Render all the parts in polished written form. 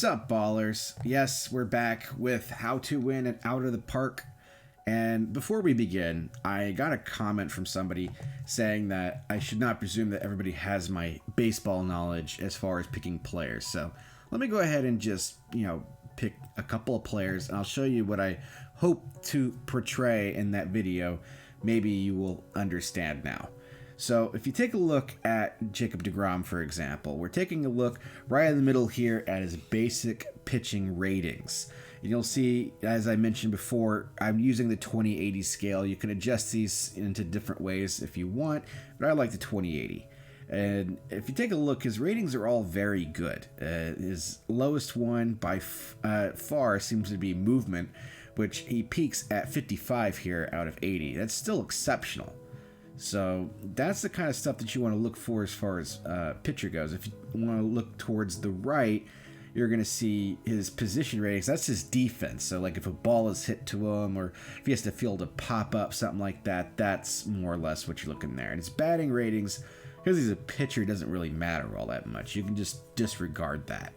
Sup, ballers? Yes, we're back with how to win an out of the park. And before we begin, I got a comment from somebody saying that I should not presume that everybody has my baseball knowledge as far as picking players. So let me go ahead and just, pick a couple of players, and I'll show you what I hope to portray in that video. Maybe you will understand now. So if you take a look at Jacob deGrom, for example, we're taking a look right in the middle here at his basic pitching ratings. And you'll see, as I mentioned before, I'm using the 20/80 scale. You can adjust these into different ways if you want, but I like the 20/80. And if you take a look, his ratings are all very good. His lowest one by far seems to be movement, which he peaks at 55 here out of 80. That's still exceptional. So that's the kind of stuff that you want to look for as far as pitcher goes. If you want to look towards the right, you're going to see his position ratings. That's his defense. So like if a ball is hit to him, or if he has to field a pop-up, something like that, that's more or less what you're looking there. And his batting ratings, because he's a pitcher, doesn't really matter all that much. You can just disregard that.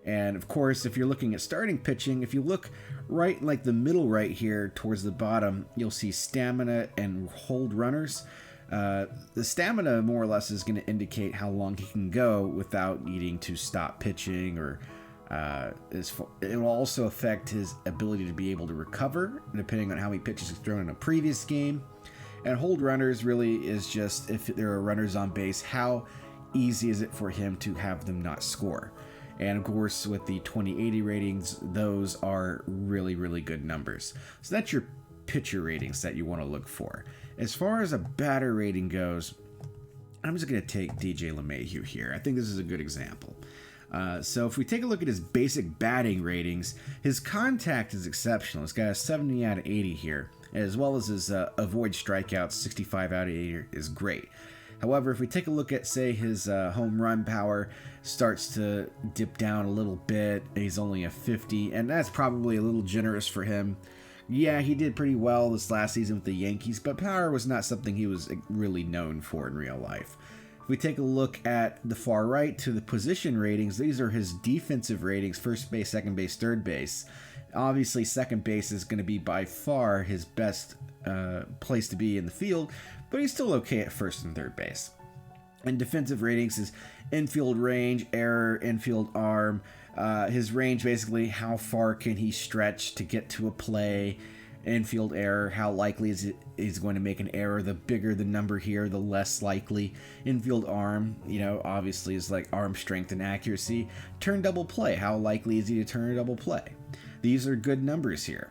And of course, if you're looking at starting pitching, if you look right like the middle right here towards the bottom, you'll see stamina and hold runners. The stamina more or less is going to indicate how long he can go without needing to stop pitching, or it will also affect his ability to be able to recover depending on how many pitches he's thrown in a previous game. And hold runners really is just if there are runners on base, how easy is it for him to have them not score. And of course, with the 20/80 ratings, those are really, really good numbers. So that's your pitcher ratings that you want to look for. As far as a batter rating goes, I'm just going to take DJ LeMahieu here. I think this is a good example. So if we take a look at his basic batting ratings, his contact is exceptional. He's got a 70 out of 80 here, as well as his avoid strikeouts, 65 out of 80 is great. However, if we take a look at, say, his home run power starts to dip down a little bit, he's only a 50, and that's probably a little generous for him. Yeah, he did pretty well this last season with the Yankees, but power was not something he was really known for in real life. If we take a look at the far right to the position ratings, these are his defensive ratings: first base, second base, third base. Obviously, second base is going to be by far his best place to be in the field, but he's still okay at first and third base. And defensive ratings is infield range, error, infield arm. His range, basically, how far can he stretch to get to a play. Infield error, how likely is it he's going to make an error. The bigger the number here, the less likely. Infield arm, obviously is like arm strength and accuracy. Turn double play, how likely is he to turn a double play. These are good numbers here.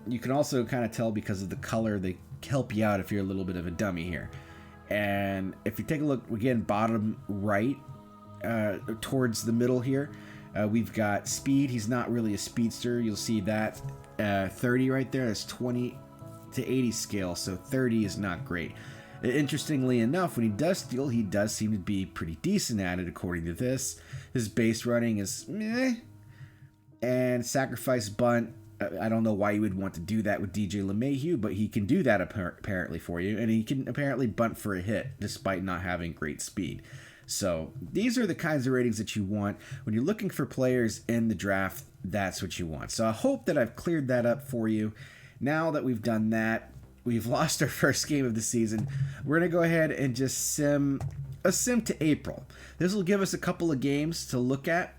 You can also kind of tell because of the color, they help you out if you're a little bit of a dummy here. And if you take a look, again, bottom right, towards the middle here, we've got speed. He's not really a speedster. You'll see that 30 right there. That's 20 to 80 scale, so 30 is not great. Interestingly enough, when he does steal, he does seem to be pretty decent at it, according to this. His base running is meh. And sacrifice bunt, I don't know why you would want to do that with DJ LeMahieu, but he can do that apparently for you, and he can apparently bunt for a hit despite not having great speed. So these are the kinds of ratings that you want when you're looking for players in the draft. That's what you want. So I hope that I've cleared that up for you. Now that we've done that, we've lost our first game of the season. We're going to go ahead and just sim to April. This will give us a couple of games to look at.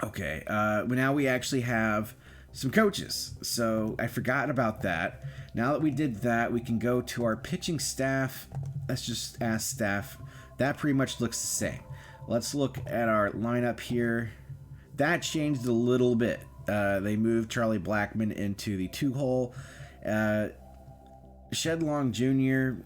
Okay, now we actually have some coaches. So I forgot about that. Now that we did that, we can go to our pitching staff. Let's just ask staff. That pretty much looks the same. Let's look at our lineup here. That changed a little bit. They moved Charlie Blackmon into the 2-hole. Shedlong Jr.,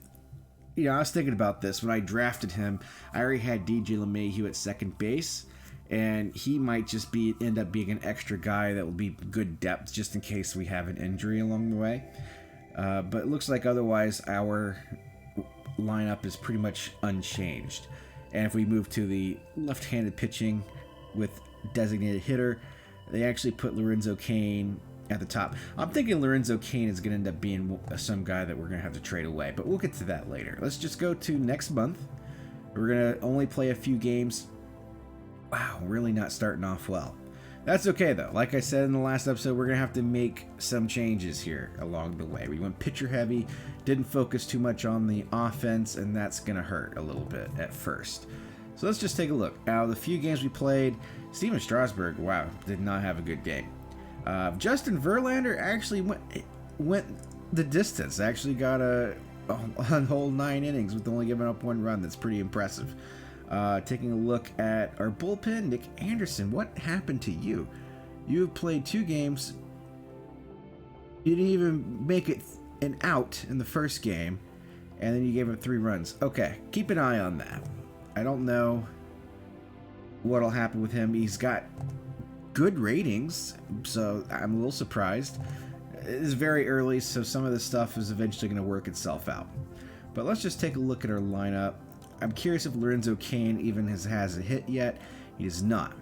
I was thinking about this. When I drafted him, I already had DJ LeMahieu at second base, and he might just end up being an extra guy that will be good depth just in case we have an injury along the way. But it looks like otherwise our lineup is pretty much unchanged. And if we move to the left-handed pitching with designated hitter, they actually put Lorenzo Cain at the top. I'm thinking Lorenzo Cain is going to end up being some guy that we're going to have to trade away, but we'll get to that later. Let's just go to next month. We're going to only play a few games. Wow, really not starting off well. That's okay, though. Like I said in the last episode, we're going to have to make some changes here along the way. We went pitcher heavy, didn't focus too much on the offense, and that's going to hurt a little bit at first. So let's just take a look. Out of the few games we played, Steven Strasburg, wow, did not have a good game. Justin Verlander actually went the distance. Actually got a whole 9 innings with only giving up 1 run. That's pretty impressive. Taking a look at our bullpen, Nick Anderson. What happened to you? You have played 2 games. You didn't even make it an out in the first game, and then you gave up 3 runs. Okay, keep an eye on that. I don't know what'll happen with him. He's got good ratings, so I'm a little surprised. It's very early, so some of this stuff is eventually going to work itself out. But let's just take a look at our lineup. I'm curious if Lorenzo Cain even has a hit yet. He is not.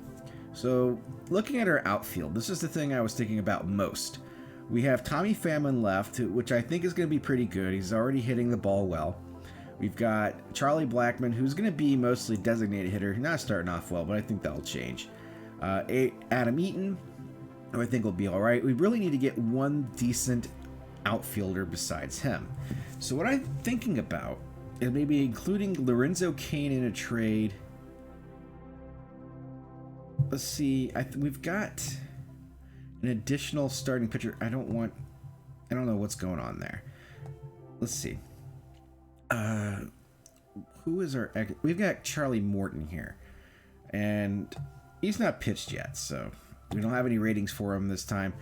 So looking at our outfield, this is the thing I was thinking about most. We have Tommy Pham left, which I think is going to be pretty good. He's already hitting the ball well. We've got Charlie Blackmon, who's going to be mostly designated hitter. Not starting off well, but I think that'll change. Adam Eaton, who I think will be all right. We really need to get one decent outfielder besides him. So what I'm thinking about is maybe including Lorenzo Cain in a trade. Let's see. We've got an additional starting pitcher. I don't know what's going on there. Let's see. Who is our... We've got Charlie Morton here. And he's not pitched yet, so we don't have any ratings for him this time.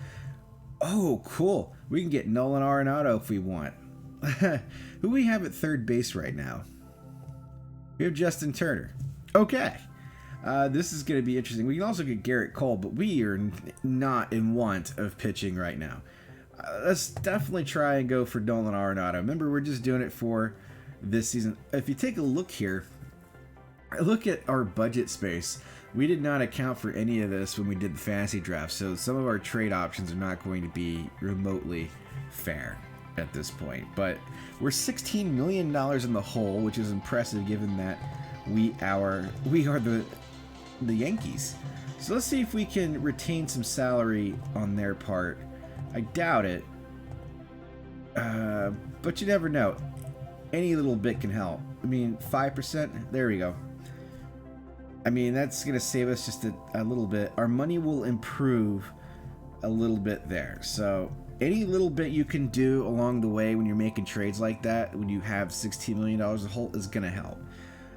Oh, cool. We can get Nolan Arenado if we want. Who we have at third base right now? We have Justin Turner. Okay. This is going to be interesting. We can also get Garrett Cole, but we are not in want of pitching right now. Let's definitely try and go for Nolan Arenado. Remember, we're just doing it for this season. If you take a look here, look at our budget space. We did not account for any of this when we did the fantasy draft, so some of our trade options are not going to be remotely fair at this point. But we're $16 million in the hole, which is impressive given that we are the Yankees. So let's see if we can retain some salary on their part. I doubt it, but you never know. Any little bit can help. I mean, 5%, there we go. I mean, that's going to save us just a little bit. Our money will improve a little bit there. So any little bit you can do along the way when you're making trades like that, when you have $16 million a hole, is going to help.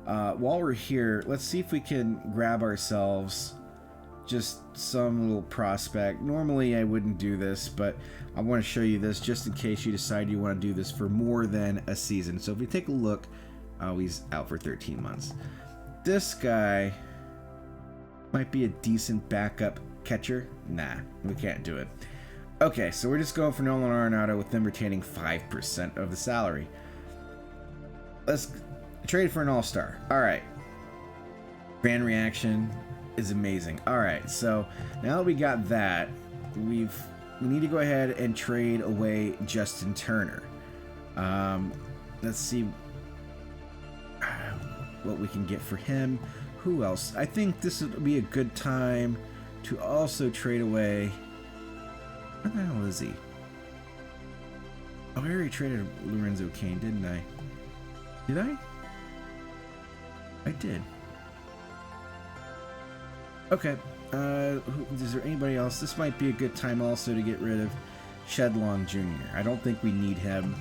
While we're here, let's see if we can grab ourselves just some little prospect. Normally I wouldn't do this, but I want to show you this just in case you decide you want to do this for more than a season. So if we take a look, he's out for 13 months. This guy might be a decent backup catcher. Nah, we can't do it. Okay, so we're just going for Nolan Arenado with them retaining 5% of the salary. Let's trade for an all-star. All right. Fan reaction is amazing. All right, so now that we got that, we need to go ahead and trade away Justin Turner. Let's see what we can get for him. Who else? I think this would be a good time to also trade away... Where the hell is he? Oh, I already traded Lorenzo Cain, didn't I? Did I? I did. Okay. Is there anybody else? This might be a good time also to get rid of Shedlong Jr. I don't think we need him.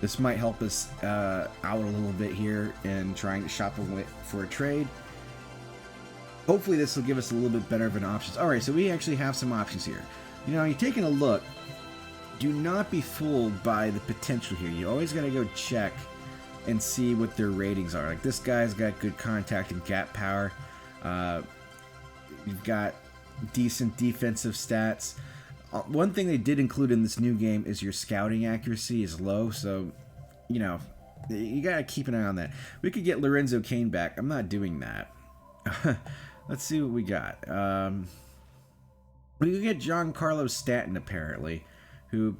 This might help us out a little bit here in trying to shop away for a trade. Hopefully this will give us a little bit better of an options. All right, so we actually have some options here. You know, you're taking a look. Do not be fooled by the potential here. You always got to go check and see what their ratings are. Like, this guy's got good contact and gap power. You've got decent defensive stats. One thing they did include in this new game is your scouting accuracy is low, so, you know, you got to keep an eye on that. We could get Lorenzo Cain back. I'm not doing that. Let's see what we got. We could get Giancarlo Stanton, apparently, who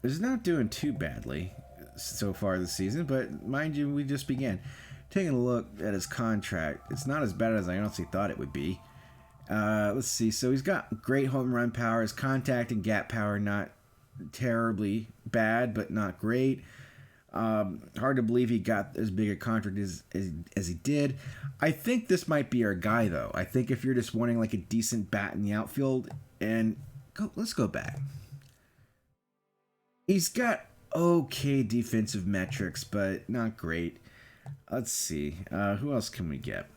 is not doing too badly so far this season, but mind you, we just began. Taking a look at his contract, it's not as bad as I honestly thought it would be. Let's see. So he's got great home run power. His contact and gap power not terribly bad, but not great. Hard to believe he got as big a contract as he did. I think this might be our guy, though. I think if you're just wanting like a decent bat in the outfield, and let's go back. He's got okay defensive metrics, but not great. Let's see. Who else can we get?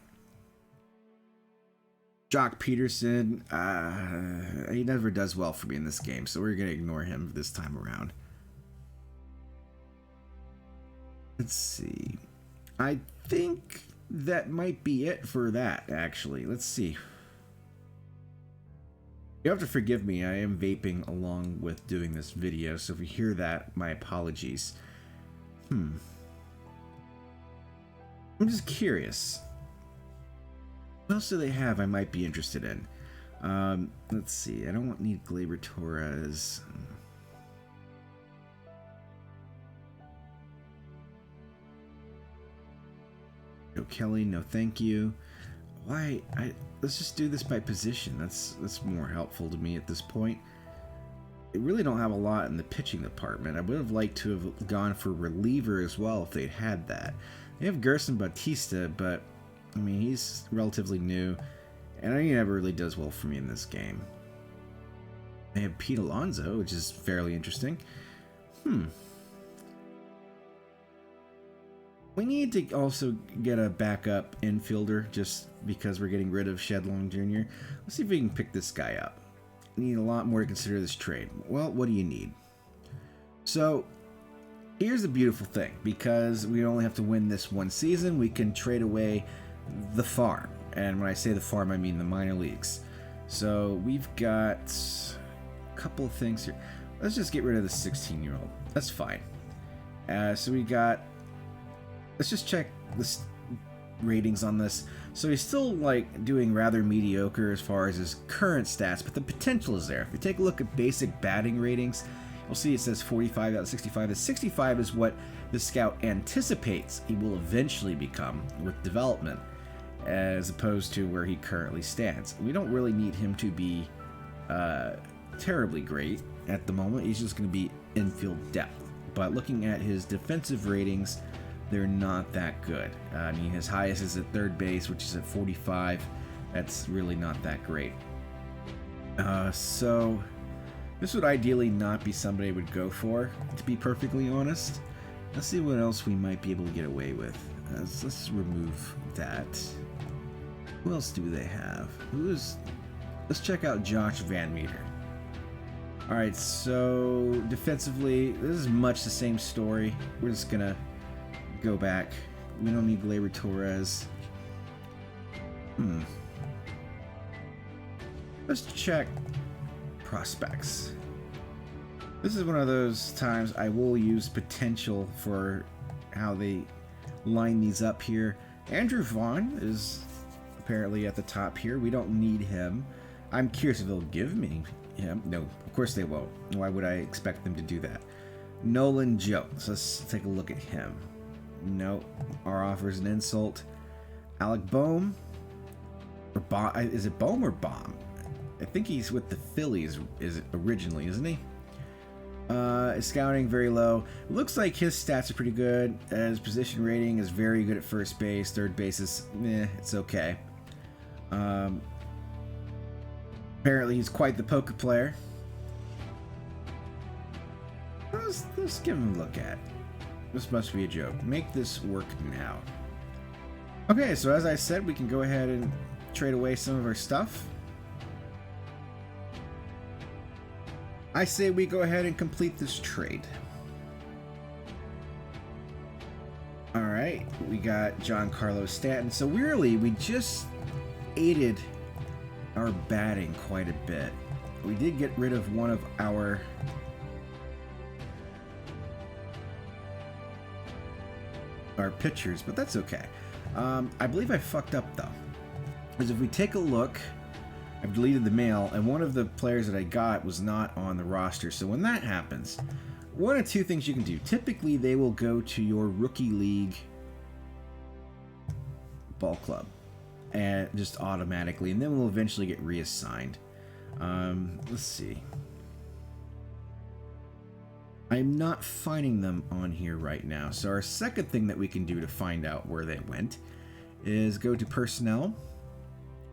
Jock Peterson. He never does well for me in this game, so we're going to ignore him this time around. Let's see. I think that might be it for that, actually. Let's see. You have to forgive me. I am vaping along with doing this video, so if you hear that, my apologies. I'm just curious. What else do they have I might be interested in? Let's see. I don't need Gleyber Torres. No Kelly, no thank you. Why? Let's just do this by position. That's more helpful to me at this point. They really don't have a lot in the pitching department. I would have liked to have gone for reliever as well if they'd had that. They have Gerson Bautista, but I mean, he's relatively new, and he never really does well for me in this game. They have Pete Alonso, which is fairly interesting. We need to also get a backup infielder just because we're getting rid of Shedlong Jr. Let's see if we can pick this guy up. We need a lot more to consider this trade. Well, what do you need? So, here's the beautiful thing. Because we only have to win this one season, we can trade away the farm. And when I say the farm, I mean the minor leagues. So, we've got a couple of things here. Let's just get rid of the 16-year-old. That's fine. So we got... Let's just check the ratings on this. So he's still like doing rather mediocre as far as his current stats, but the potential is there. If you take a look at basic batting ratings, you'll see it says 45 out of 65. The 65 is what the scout anticipates he will eventually become with development, as opposed to where he currently stands. We don't really need him to be terribly great at the moment. He's just going to be infield depth. But looking at his defensive ratings, they're not that good. I mean, his highest is at third base, which is at 45. That's really not that great. So this would ideally not be somebody I would go for, to be perfectly honest. Let's see what else we might be able to get away with. Let's remove that. Who else do they have? Let's check out Josh Van Meter. Alright, so defensively, this is much the same story. We're just gonna go back. We don't need Gleyber Torres. Let's check prospects. This is one of those times I will use potential for how they line these up here. Andrew Vaughn is apparently at the top here. We don't need him. I'm curious if they'll give me him. No, of course they won't. Why would I expect them to do that? Nolan Jones. Let's take a look at him. No, our offer is an insult. Alec Boehm, or is it Boehm or Baum? I think he's with the Phillies originally, isn't he? His scouting very low. Looks like his stats are pretty good. His position rating is very good at first base. Third base is it's okay. Apparently he's quite the poker player. Let's give him a look at. This must be a joke. Make this work now. Okay, so as I said, we can go ahead and trade away some of our stuff. I say we go ahead and complete this trade. Alright, we got Giancarlo Stanton. So weirdly, we just aided our batting quite a bit. We did get rid of one of our pitchers, but that's okay. I believe I fucked up though, because if we take a look, I've deleted the mail, and one of the players that I got was not on the roster. So when that happens, one of two things you can do. Typically, they will go to your rookie league ball club. and just automatically, and then we'll eventually get reassigned. Let's see. I'm not finding them on here right now. So our second thing that we can do to find out where they went is go to personnel,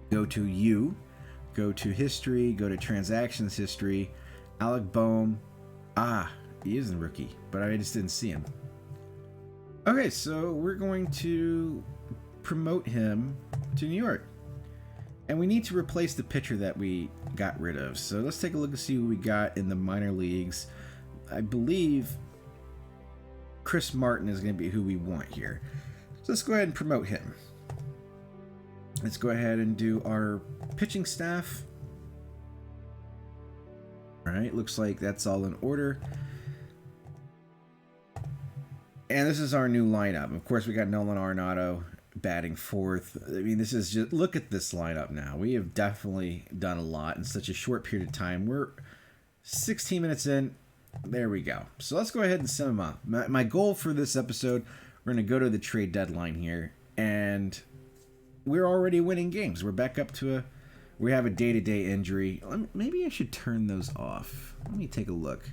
go to you, go to history, go to transactions history, Alec Boehm. Ah, he is a rookie, but I just didn't see him. Okay, so we're going to promote him to New York. And we need to replace the pitcher that we got rid of. So let's take a look and see what we got in the minor leagues. I believe Chris Martin is going to be who we want here. So let's go ahead and promote him. Let's go ahead and do our pitching staff. All right, looks like that's all in order. And this is our new lineup. Of course, we got Nolan Arenado batting fourth. I mean, this is just, look at this lineup now. We have definitely done a lot in such a short period of time. We're 16 minutes in. There we go. So let's go ahead and send them up. My goal for this episode, we're going to go to the trade deadline here. And we're already winning games. We're back up to we have a day-to-day injury. Maybe I should turn those off. Let me take a look.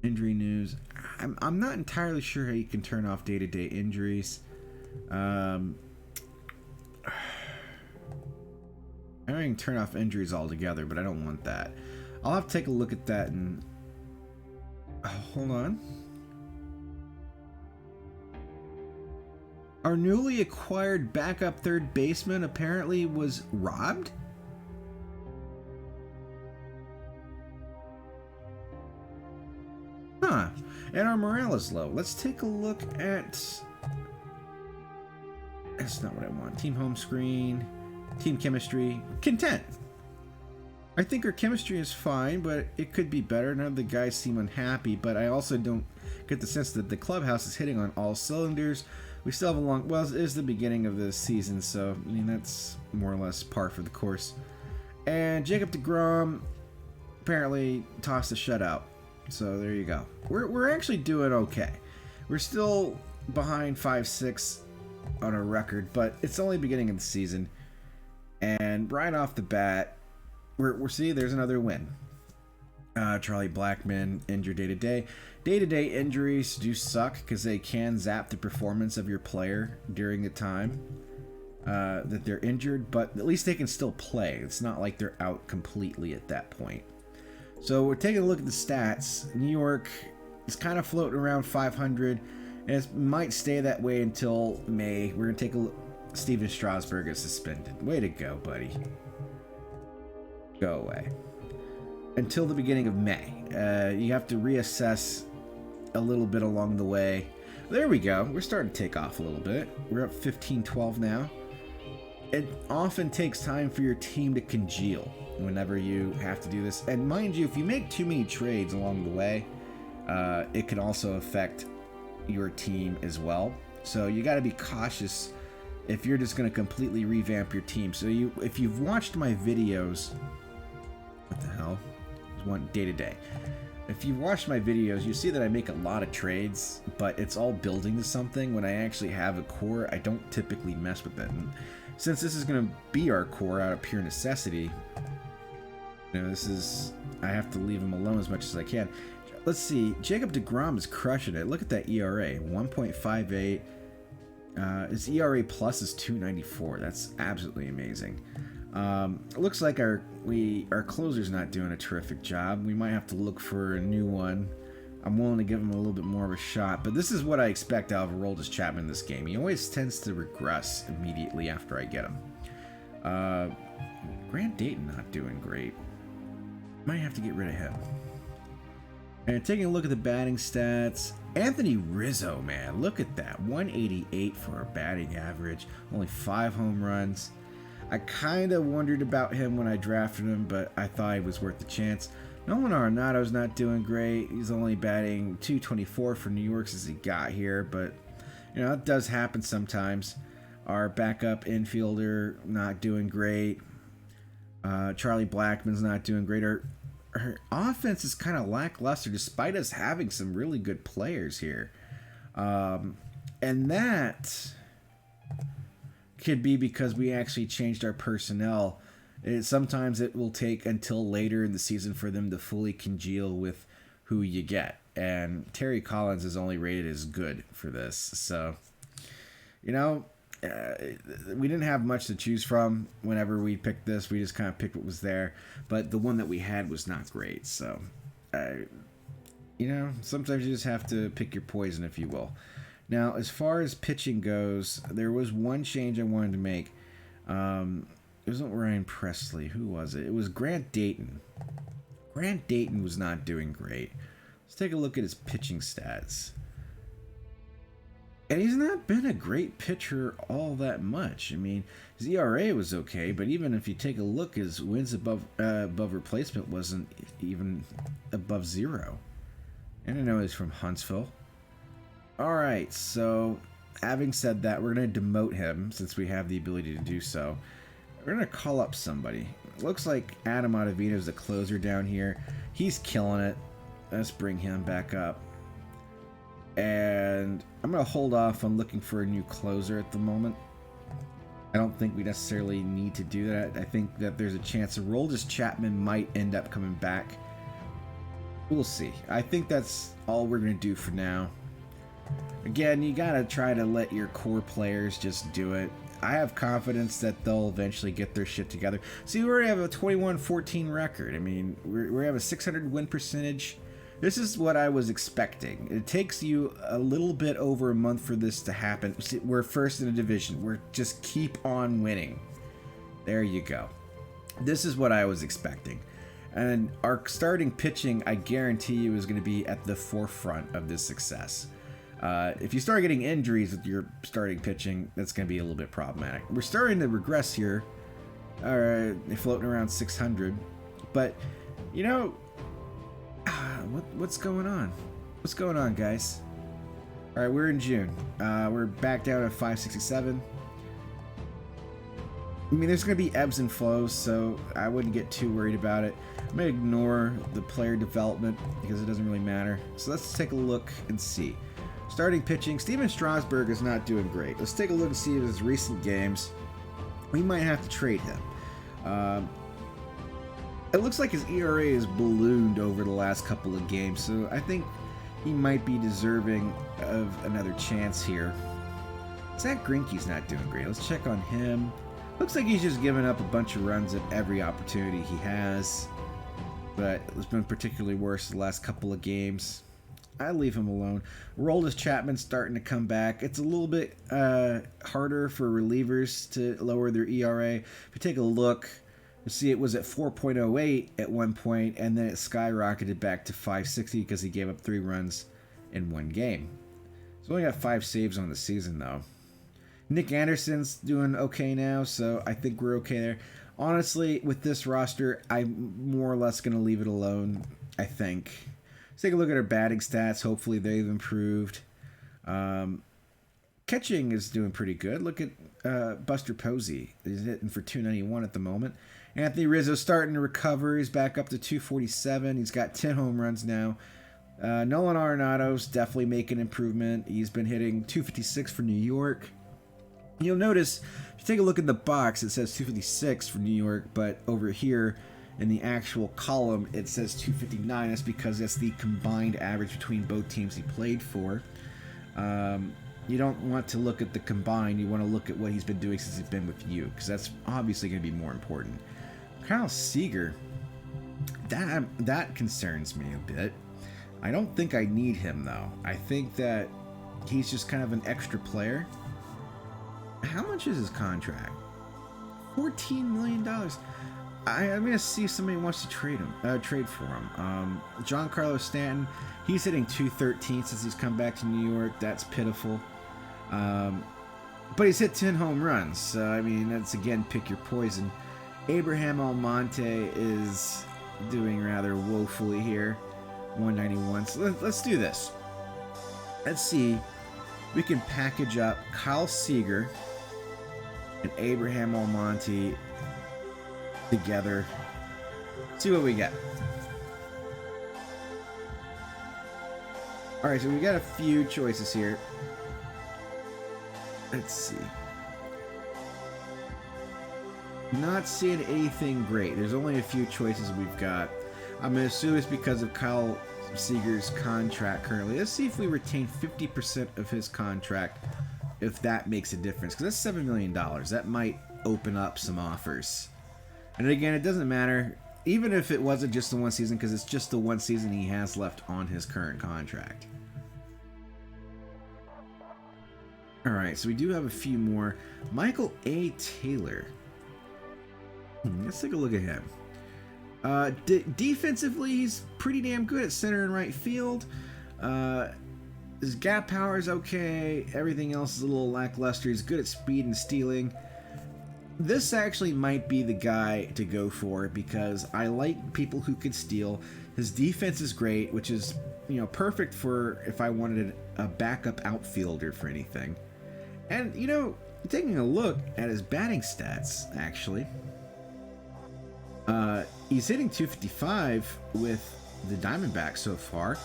Injury news. I'm not entirely sure how you can turn off day-to-day injuries. I can turn off injuries altogether, but I don't want that. I'll have to take a look at that and hold on. Our newly acquired backup third baseman apparently was robbed? Huh. And our morale is low. Let's take a look at... That's not what I want. Team home screen. Team chemistry. Content. I think our chemistry is fine, but it could be better. None of the guys seem unhappy, but I also don't get the sense that the clubhouse is hitting on all cylinders. We still have a long... Well, it is the beginning of the season, so I mean, that's more or less par for the course. And Jacob deGrom apparently tossed a shutout. So there you go. We're actually doing okay. We're still behind 5-6 on our record, but it's only beginning of the season. And right off the bat, we're see, there's another win. Charlie Blackmon injured day-to-day. Day-to-day injuries do suck because they can zap the performance of your player during the time that they're injured, but at least they can still play. It's not like they're out completely at that point. So we're taking a look at the stats. New York is kind of floating around 500, and it might stay that way until May. We're going to take a look. Steven Strasburg is suspended. Way to go, buddy. Go away. Until the beginning of May. You have to reassess a little bit along the way. There we go. We're starting to take off a little bit. We're up 15-12 now. It often takes time for your team to congeal whenever you have to do this. And mind you, if you make too many trades along the way, it can also affect your team as well. So you got to be cautious if you're just going to completely revamp your team. So if you've watched my videos, what the hell? There's one day to day. If you've watched my videos, you see that I make a lot of trades, but it's all building to something. When I actually have a core, I don't typically mess with it. And since this is going to be our core out of pure necessity, you know, I have to leave him alone as much as I can. Let's see. Jacob deGrom is crushing it. Look at that ERA, 1.58. His ERA plus is 2.94. That's absolutely amazing. It looks like our closer's not doing a terrific job. We might have to look for a new one. I'm willing to give him a little bit more of a shot, but this is what I expect out of Aroldis Chapman in this game. He always tends to regress immediately after I get him. Grant Dayton not doing great. Might have to get rid of him. And taking a look at the batting stats, Anthony Rizzo, man, look at that. 188 for a batting average, only 5 home runs. I kind of wondered about him when I drafted him, but I thought he was worth the chance. Nolan Arenado's not doing great. He's only batting 224 for New York since he got here, but you know, it does happen sometimes. Our backup infielder not doing great. Charlie Blackmon's not doing great. Our offense is kind of lackluster despite us having some really good players here. And that could be because we actually changed our personnel. Sometimes it will take until later in the season for them to fully congeal with who you get. And Terry Collins is only rated as good for this. So, you know, we didn't have much to choose from whenever we picked this. We just kind of picked what was there. But the one that we had was not great. So, you know, sometimes you just have to pick your poison, if you will. Now, as far as pitching goes, there was one change I wanted to make. It wasn't Ryan Presley. Who was it? It was Grant Dayton. Grant Dayton was not doing great. Let's take a look at his pitching stats. And he's not been a great pitcher all that much. I mean, his ERA was okay, but even if you take a look, his wins above replacement wasn't even above 0. And I know he's from Huntsville. All right, so having said that, we're going to demote him since we have the ability to do so. We're going to call up somebody. It looks like Adam Ottavino is the closer down here. He's killing it. Let's bring him back up. And I'm going to hold off on looking for a new closer at the moment. I don't think we necessarily need to do that. I think that there's a chance Aroldis Chapman might end up coming back. We'll see. I think that's all we're going to do for now. Again, you got to try to let your core players just do it. I have confidence that they'll eventually get their shit together. See, we already have a 21-14 record. I mean, we have a 600 win percentage. This is what I was expecting. It takes you a little bit over a month for this to happen. See, we're first in a division. We're just keep on winning. There you go. This is what I was expecting. And our starting pitching, I guarantee you, is going to be at the forefront of this success. If you start getting injuries with your starting pitching, that's going to be a little bit problematic. We're starting to regress here. They're floating around 600. But, you know, what's going on? What's going on, guys? All right, we're in June. We're back down at 567. I mean, there's going to be ebbs and flows, so I wouldn't get too worried about it. I'm going to ignore the player development because it doesn't really matter. So let's take a look and see. Starting pitching, Steven Strasburg is not doing great. Let's take a look and see his recent games. We might have to trade him. It looks like his ERA is ballooned over the last couple of games, so I think he might be deserving of another chance here. Zach Greinke's not doing great. Let's check on him. Looks like he's just giving up a bunch of runs at every opportunity he has, but it's been particularly worse the last couple of games. I leave him alone. Aroldis Chapman's starting to come back. It's a little bit harder for relievers to lower their ERA. If you take a look, you see it was at 4.08 at one point, and then it skyrocketed back to 560 because he gave up 3 runs in one game. He's only got 5 saves on the season, though. Nick Anderson's doing okay now, so I think we're okay there. Honestly, with this roster, I'm more or less going to leave it alone, I think. Let's take a look at our batting stats. Hopefully they've improved. Catching is doing pretty good. Look at Buster Posey. He's hitting for 291 at the moment. Anthony Rizzo's starting to recover. He's back up to 247. He's got 10 home runs now. Nolan Arenado's definitely making improvement. He's been hitting 256 for New York. You'll notice, if you take a look at the box, it says 256 for New York, but over here in the actual column, it says 259. That's because that's the combined average between both teams he played for. You don't want to look at the combined. You want to look at what he's been doing since he's been with you, because that's obviously going to be more important. Kyle Seager, that concerns me a bit. I don't think I need him, though. I think that he's just kind of an extra player. How much is his contract? $14 million. I'm going to see if somebody wants to trade for him. Giancarlo Stanton, he's hitting 213 since he's come back to New York. That's pitiful. But he's hit 10 home runs. So, I mean, that's, again, pick your poison. Abraham Almonte is doing rather woefully here. 191. So let's do this. Let's see. We can package up Kyle Seager and Abraham Almonte together. See what we get. Alright, so we got a few choices here. Let's see. Not seeing anything great. There's only a few choices we've got. I'm going to assume it's because of Kyle Seager's contract currently. Let's see if we retain 50% of his contract, if that makes a difference. Because that's $7 million. That might open up some offers. And again, it doesn't matter, even if it wasn't just the one season, because it's just the one season he has left on his current contract. Alright, so we do have a few more. Michael A. Taylor. Let's take a look at him. Defensively, he's pretty damn good at center and right field. His gap power is okay. Everything else is a little lackluster. He's good at speed and stealing. This actually might be the guy to go for because I like people who can steal. His defense is great, which is, you know, perfect for if I wanted a backup outfielder for anything. And, you know, taking a look at his batting stats, actually, he's hitting 255 with the Diamondbacks so far.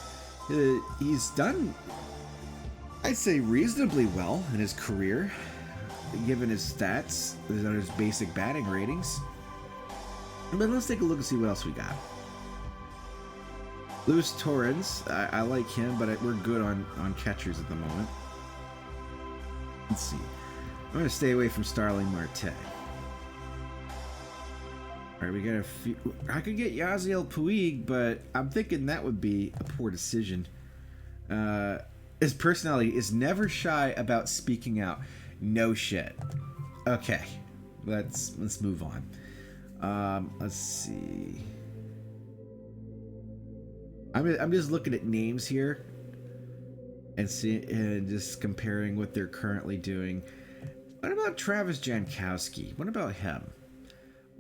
He's done, I'd say, reasonably well in his career, given his stats, his basic batting ratings. But let's take a look and see what else we got. Luis Torrens, I like him, but we're good on catchers at the moment. Let's see. I'm going to stay away from Starling Marte. Alright, we got a few. I could get Yasiel Puig, but I'm thinking that would be a poor decision. His personality is never shy about speaking out. No shit. Okay, let's move on. Let's see. I'm just looking at names here and just comparing what they're currently doing. What about Travis Jankowski? What about him?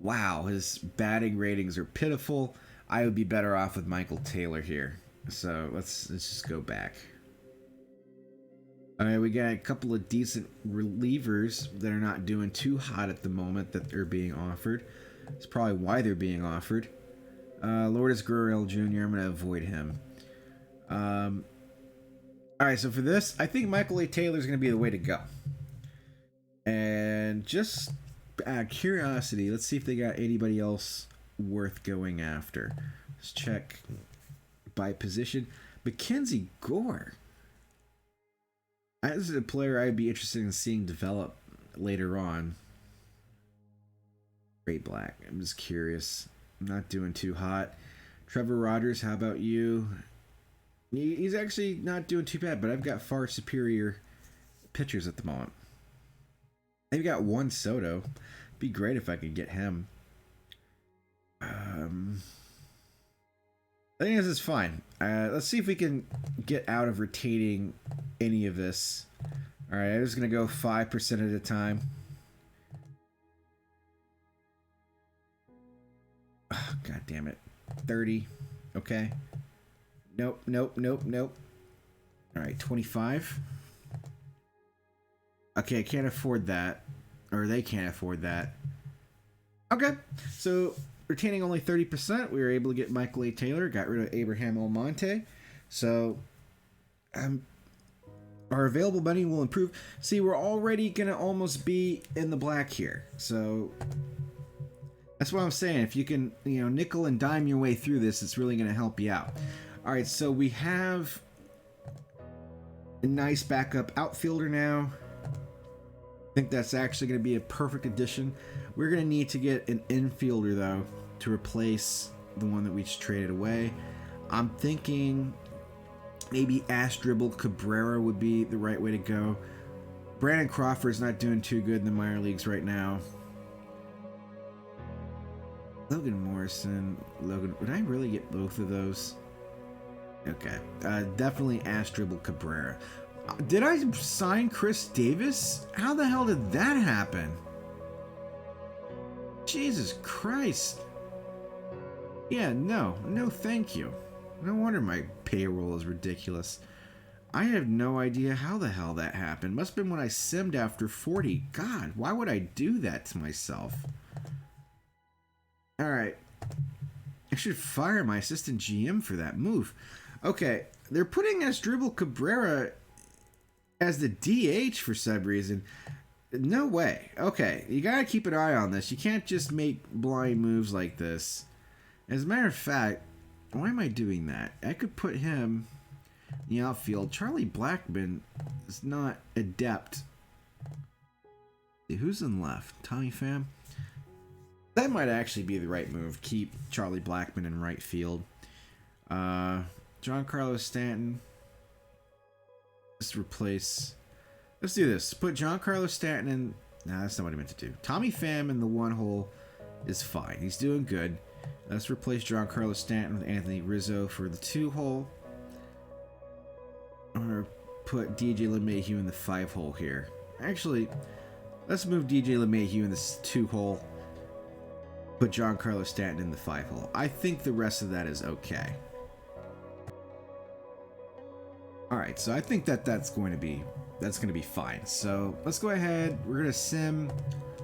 Wow, his batting ratings are pitiful. I would be better off with Michael Taylor here. So let's just go back. All right, we got a couple of decent relievers that are not doing too hot at the moment that they're being offered. That's probably why they're being offered. Lourdes Gurriel Jr., I'm going to avoid him. All right, so for this, I think Michael A. Taylor is going to be the way to go. And just out of curiosity, let's see if they got anybody else worth going after. Let's check by position. Mackenzie Gore. This is a player I'd be interested in seeing develop later on. Ray Black. I'm just curious. I'm not doing too hot. Trevor Rogers, how about you? He's actually not doing too bad, but I've got far superior pitchers at the moment. They've got Juan Soto. Be great if I could get him. I think this is fine. Let's see if we can get out of retaining any of this. All right, I'm just going to go 5% at a time. Oh, God damn it. 30. Okay. Nope. All right, 25. Okay, I can't afford that. Or they can't afford that. Okay, so retaining only 30%, we were able to get Michael A. Taylor, got rid of Abraham Almonte. So, our available money will improve. See, we're already going to almost be in the black here. So, that's what I'm saying. If you can, nickel and dime your way through this, it's really going to help you out. All right, so we have a nice backup outfielder now. I think that's actually going to be a perfect addition. We're going to need to get an infielder, though, to replace the one that we just traded away. I'm thinking maybe Asdrubal Cabrera would be the right way to go. Brandon Crawford's not doing too good in the minor leagues right now. Logan Morrison. Would I really get both of those? Okay. Definitely Asdrubal Cabrera. Did I sign Chris Davis? How the hell did that happen? Jesus Christ. Yeah, no thank you. No wonder my payroll is ridiculous. I have no idea how the hell that happened. Must have been when I simmed after 40. God, why would I do that to myself? Alright. I should fire my assistant GM for that move. Okay, they're putting Asdrubal Cabrera as the DH for some reason. No way. Okay, you gotta keep an eye on this. You can't just make blind moves like this. As a matter of fact, why am I doing that? I could put him in the outfield. Charlie Blackmon is not adept. Who's in left? Tommy Pham? That might actually be the right move. Keep Charlie Blackmon in right field. Giancarlo Stanton. Let's replace... Let's do this. Put Giancarlo Stanton in... Nah, that's not what I meant to do. Tommy Pham in the one hole is fine. He's doing good. Let's replace Giancarlo Stanton with Anthony Rizzo for the 2-hole. I'm going to put DJ LeMahieu in the 5-hole here. Actually, let's move DJ LeMahieu in this 2-hole. Put Giancarlo Stanton in the 5-hole. I think the rest of that is okay. Alright, so I think that's going to be fine. So let's go ahead. We're going to sim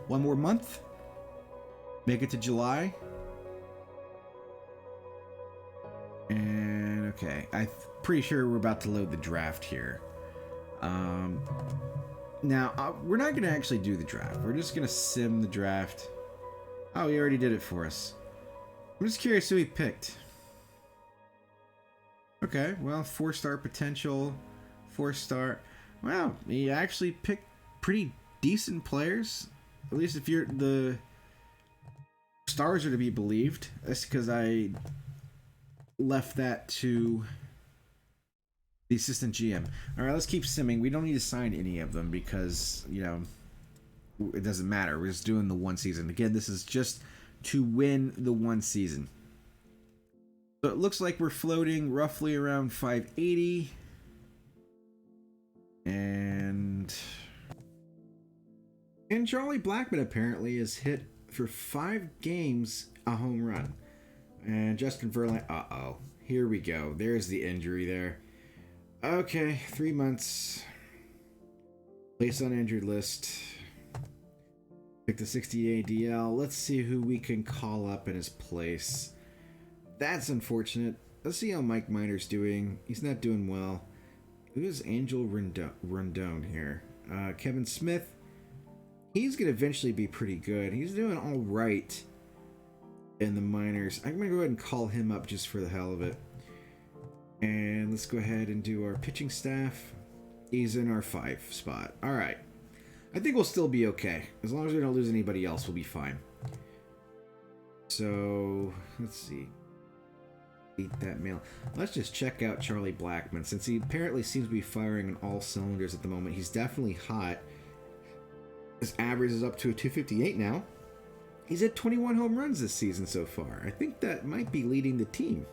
one more month. Make it to July. And okay, I'm pretty sure we're about to load the draft here. Now, we're not going to actually do the draft. We're just going to sim the draft. Oh, he already did it for us. I'm just curious who he picked. Okay, well, 4-star potential, 4-star. Wow, he actually picked pretty decent players. At least if you're the stars are to be believed. That's because I left that to the assistant GM. All right, let's keep simming. We don't need to sign any of them because, you know, it doesn't matter. We're just doing the one season. Again, this is just to win the one season. So it looks like we're floating roughly around 580. And Charlie Blackmon apparently has hit for 5 games a home run. And Justin Verlander, uh-oh. Here we go. There's the injury there. Okay, 3 months. Place on injured list. Pick the 60 ADL. Let's see who we can call up in his place. That's unfortunate. Let's see how Mike Minor's doing. He's not doing well. Who is Angel Rondon here? Kevin Smith. He's going to eventually be pretty good. He's doing all right in the minors. I'm going to go ahead and call him up just for the hell of it. And let's go ahead and do our pitching staff. He's in our 5 spot. All right. I think we'll still be okay. As long as we don't lose anybody else, we'll be fine. So, let's see. Eat that mail. Let's just check out Charlie Blackmon. Since he apparently seems to be firing on all cylinders at the moment, he's definitely hot. His average is up to a 258 now. He's had 21 home runs this season so far. I think that might be leading the team.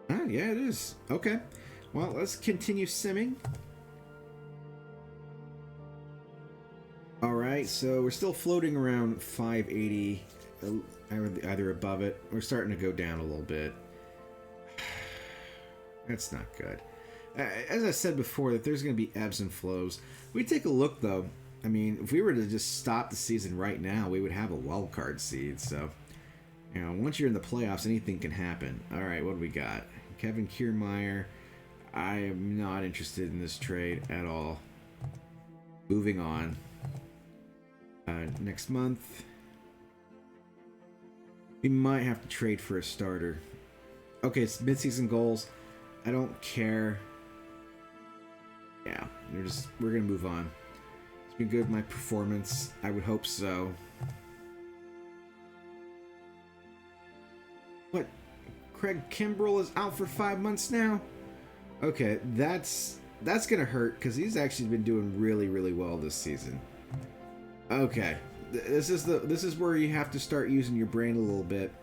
Ah, yeah, it is. Okay. Well, let's continue simming. Alright, so we're still floating around 580, either above it. We're starting to go down a little bit. That's not good. As I said before, that there's going to be ebbs and flows. We take a look, though. I mean, if we were to just stop the season right now, we would have a wild card seed. So, you know, once you're in the playoffs, anything can happen. Alright, what do we got? Kevin Kiermaier. I am not interested in this trade at all. Moving on. Next month, we might have to trade for a starter. Okay, it's midseason goals. I don't care. Yeah, we're gonna move on. It's been good, my performance. I would hope so. What? Craig Kimbrell is out for 5 months now? Okay, that's gonna hurt because he's actually been doing really, really well this season. Okay, this is where you have to start using your brain a little bit.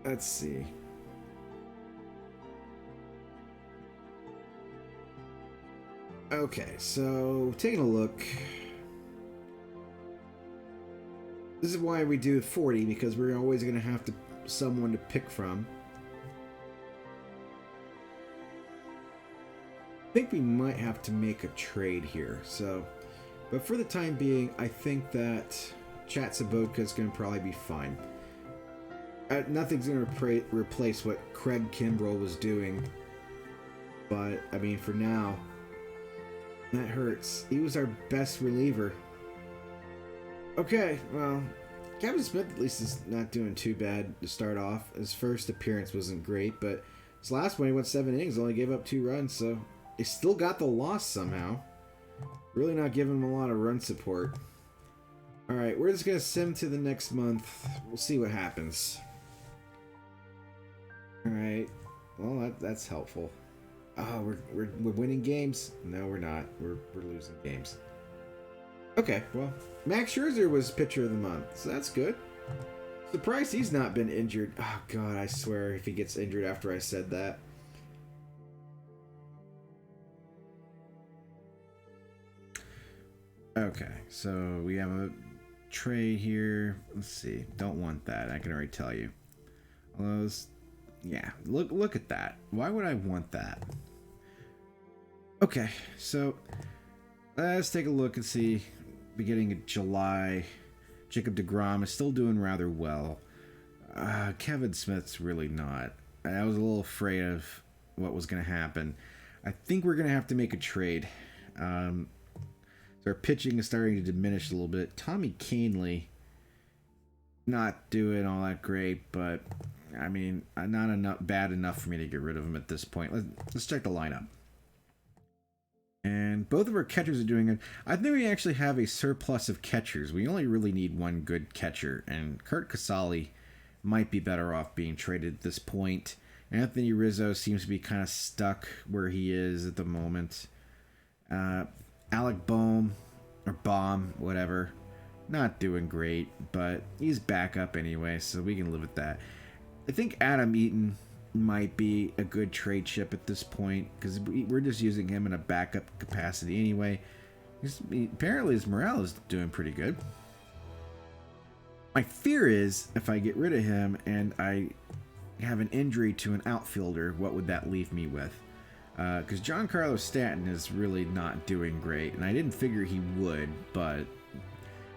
Let's see. Okay, so taking a look. This is why we do 40, because we're always going to have someone to pick from. I think we might have to make a trade here, so... But for the time being, I think that Chat Sabotka is going to probably be fine. Nothing's going to replace what Craig Kimbrell was doing. But, I mean, for now, That hurts. He was our best reliever. Okay, well, Kevin Smith at least is not doing too bad to start off. His first appearance wasn't great, but his last one he went 7 innings, only gave up 2 runs, so he still got the loss somehow. Really not giving him a lot of run support. Alright, we're just going to sim to the next month. We'll see what happens. Alright, well that's helpful. Oh, we're winning games? No, we're not. We're losing games. Okay, well, Max Scherzer was pitcher of the month, so that's good. Surprised he's not been injured. Oh god, I swear if he gets injured after I said that. Okay, so we have a trade here. Let's see. Don't want that. I can already tell you. Well, yeah, look at that. Why would I want that? Okay, so let's take a look and see. Beginning of July, Jacob deGrom is still doing rather well. Kevin Smith's really not. I was a little afraid of what was going to happen. I think we're going to have to make a trade. Our pitching is starting to diminish a little bit. Tommy Kahnle, not doing all that great, but I mean, not bad enough for me to get rid of him at this point. Let's check the lineup. And both of our catchers are doing it. I think we actually have a surplus of catchers. We only really need one good catcher, and Curt Casali might be better off being traded at this point. Anthony Rizzo seems to be kind of stuck where he is at the moment. Alec Bohm, or Baum, whatever, not doing great, but he's back up anyway, so we can live with that. I think Adam Eaton might be a good trade chip at this point, because we're just using him in a backup capacity anyway. Apparently his morale is doing pretty good. My fear is if I get rid of him and I have an injury to an outfielder, what would that leave me with? Because Giancarlo Stanton is really not doing great, and I didn't figure he would, but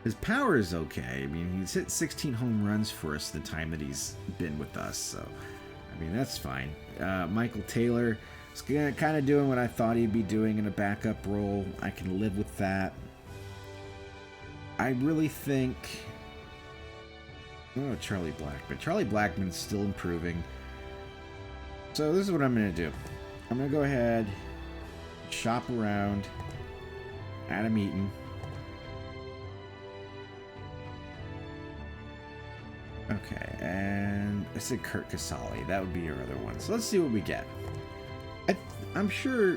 his power is okay. I mean, he's hit 16 home runs for us the time that he's been with us, so I mean, that's fine. Michael Taylor is kind of doing what I thought he'd be doing in a backup role. I can live with that. I really think... Oh, Charlie Blackmon. Charlie Blackmon's still improving. So this is what I'm going to do. I'm going to go ahead, shop around Adam Eaton. Okay, and I said Curt Casali. That would be your other one. So let's see what we get. I'm sure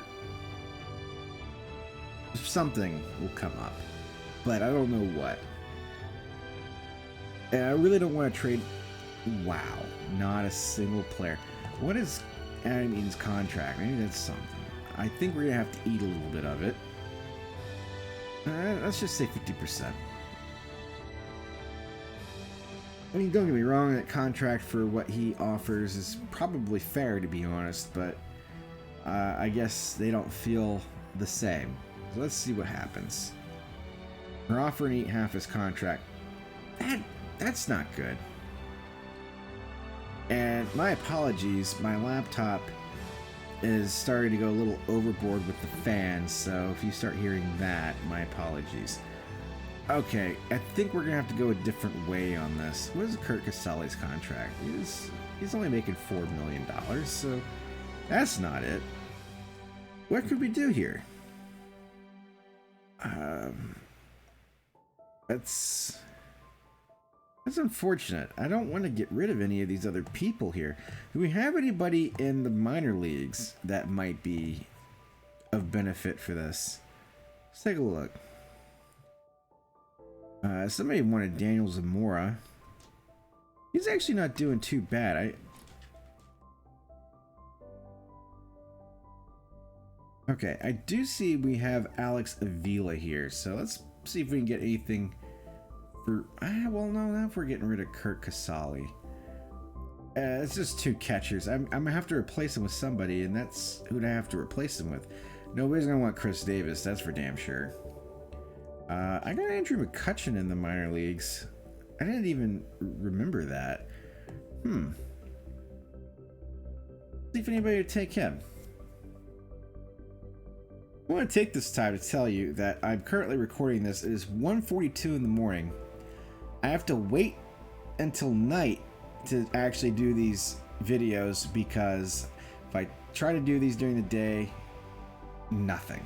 something will come up, but I don't know what. And I really don't want to trade. Wow, not a single player. What is Adam Eaton's contract? Maybe that's something. I think we're going to have to eat a little bit of it. Let's just say 50%. I mean, don't get me wrong, that contract for what he offers is probably fair, to be honest, but I guess they don't feel the same. So let's see what happens. We're offering to eat half his contract. That's not good. And my apologies, my laptop is starting to go a little overboard with the fans, so if you start hearing that, my apologies. Okay, I think we're going to have to go a different way on this. What is Curt Casali's contract? He's only making $4 million, so that's not it. What could we do here? That's unfortunate. I don't want to get rid of any of these other people here. Do we have anybody in the minor leagues that might be of benefit for this? Let's take a look. Somebody wanted Daniel Zamora. He's actually not doing too bad. Okay, I do see we have Alex Avila here, so let's see if we can get anything for... well, no, not if we're getting rid of Curt Casali. It's just 2 catchers. I'm going to have to replace him with somebody, and that's who I have to replace him with. Nobody's going to want Chris Davis, that's for damn sure. I got Andrew McCutchen in the minor leagues. I didn't even remember that. See if anybody would take him. I want to take this time to tell you that I'm currently recording this. It is 1:42 in the morning. I have to wait until night to actually do these videos because if I try to do these during the day, nothing.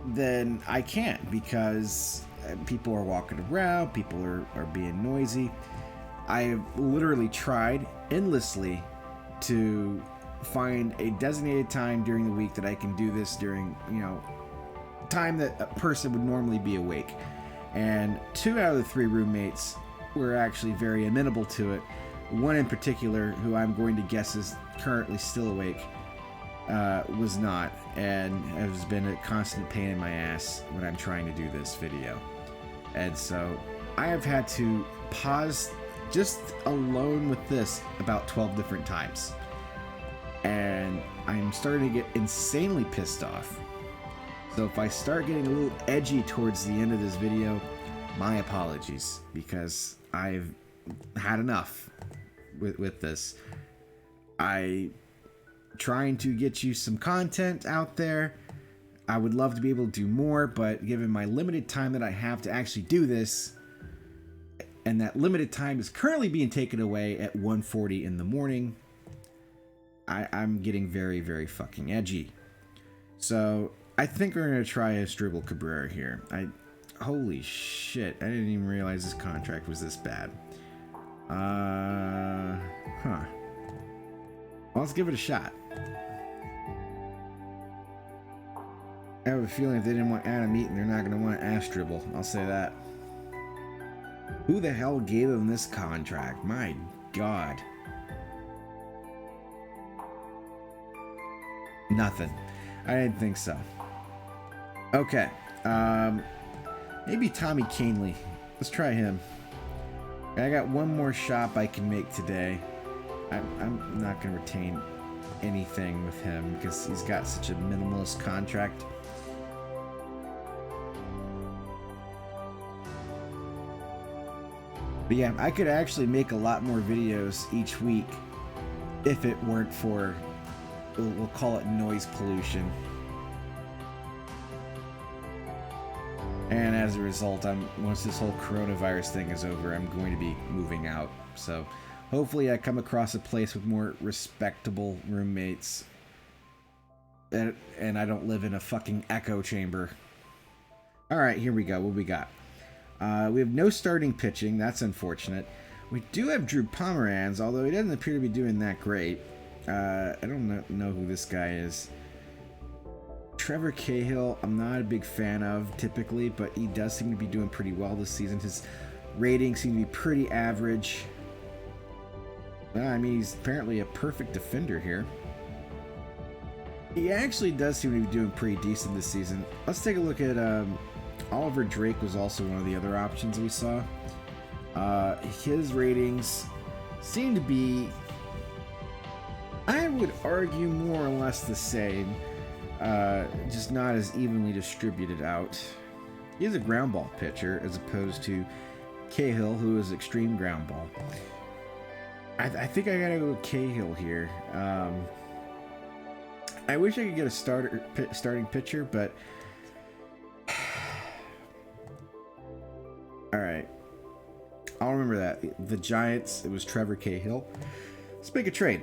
Then I can't because people are walking around, people are being noisy. I have literally tried endlessly to find a designated time during the week that I can do this during, time that a person would normally be awake. And 2 out of the 3 roommates were actually very amenable to it. One in particular, who I'm going to guess is currently still awake, was not, and has been a constant pain in my ass when I'm trying to do this video. And so I have had to pause just alone with this about 12 different times. And I'm starting to get insanely pissed off. So if I start getting a little edgy towards the end of this video, my apologies, because I've had enough with this. I'm trying to get you some content out there. I would love to be able to do more, but given my limited time that I have to actually do this, and that limited time is currently being taken away at 1:40 in the morning, I'm getting very, very fucking edgy. So I think we're going to try a Asdrubal Cabrera here. Holy shit, I didn't even realize this contract was this bad. Well, let's give it a shot. I have a feeling if they didn't want Adam Eaton, they're not going to want Asdrubal. I'll say that. Who the hell gave him this contract? My God. Nothing. I didn't think so. Okay. Maybe Tommy Canely. Let's try him. I got one more shop I can make today. I'm not going to retain anything with him because he's got such a minimalist contract. But yeah, I could actually make a lot more videos each week if it weren't for, we'll call it noise pollution. And as a result, once this whole coronavirus thing is over, I'm going to be moving out. So hopefully I come across a place with more respectable roommates and I don't live in a fucking echo chamber. All right, here we go. What we got? We have no starting pitching. That's unfortunate. We do have Drew Pomeranz, although he doesn't appear to be doing that great. I don't know who this guy is. Trevor Cahill, I'm not a big fan of typically, but he does seem to be doing pretty well this season. His ratings seem to be pretty average. I mean, he's apparently a perfect defender here. He actually does seem to be doing pretty decent this season. Let's take a look at Oliver Drake was also one of the other options we saw. His ratings seem to be, I would argue, more or less the same. Just not as evenly distributed out. He is a ground ball pitcher as opposed to Cahill, who is extreme ground ball. I think I gotta go with Cahill here. I wish I could get a starting pitcher, but all right, I'll remember that. The Giants, it was Trevor Cahill. Let's make a trade.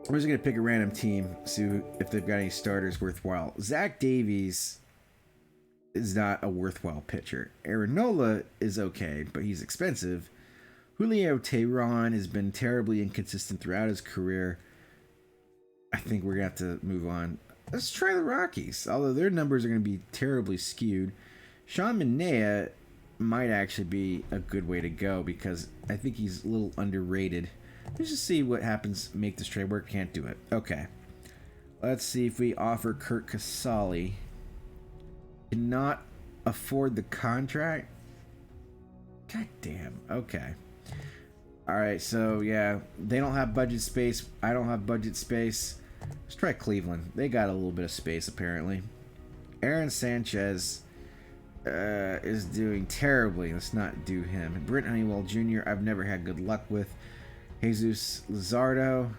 We're just going to pick a random team, see if they've got any starters worthwhile. Zach Davies is not a worthwhile pitcher. Aaron Nola is okay, but he's expensive. Julio Teheran has been terribly inconsistent throughout his career. I think we're going to have to move on. Let's try the Rockies, although their numbers are going to be terribly skewed. Sean Manaea might actually be a good way to go because I think he's a little underrated. Let's just see what happens. Make this trade work. Can't do it. Okay. Let's see if we offer Kurt Casale. Cannot afford the contract. God damn. Okay. All right. So yeah, they don't have budget space. I don't have budget space. Let's try Cleveland. They got a little bit of space apparently. Aaron Sanchez is doing terribly. Let's not do him. Brent Honeywell Jr. I've never had good luck with. Jesus Luzardo.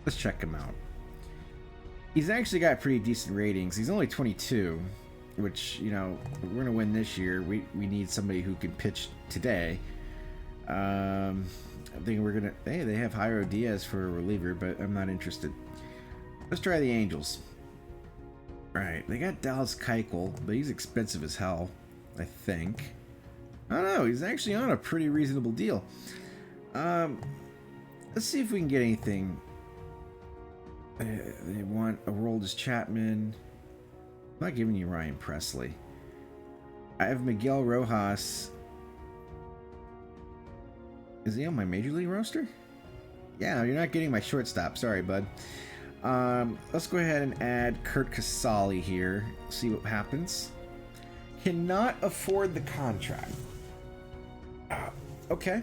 Let's check him out. He's actually got pretty decent ratings. He's only 22, which, you know, we're going to win this year. We need somebody who can pitch today. I think we're going to... Hey, they have Jairo Diaz for a reliever, but I'm not interested. Let's try the Angels. Alright, they got Dallas Keuchel, but he's expensive as hell, I think. I don't know, he's actually on a pretty reasonable deal. Let's see if we can get anything. They want Aroldis Chapman. I'm not giving you Ryan Presley. I have Miguel Rojas. Is he on my Major League roster? Yeah, you're not getting my shortstop. Sorry, bud. Let's go ahead and add Kurt Casale here. See what happens. Cannot afford the contract. Okay.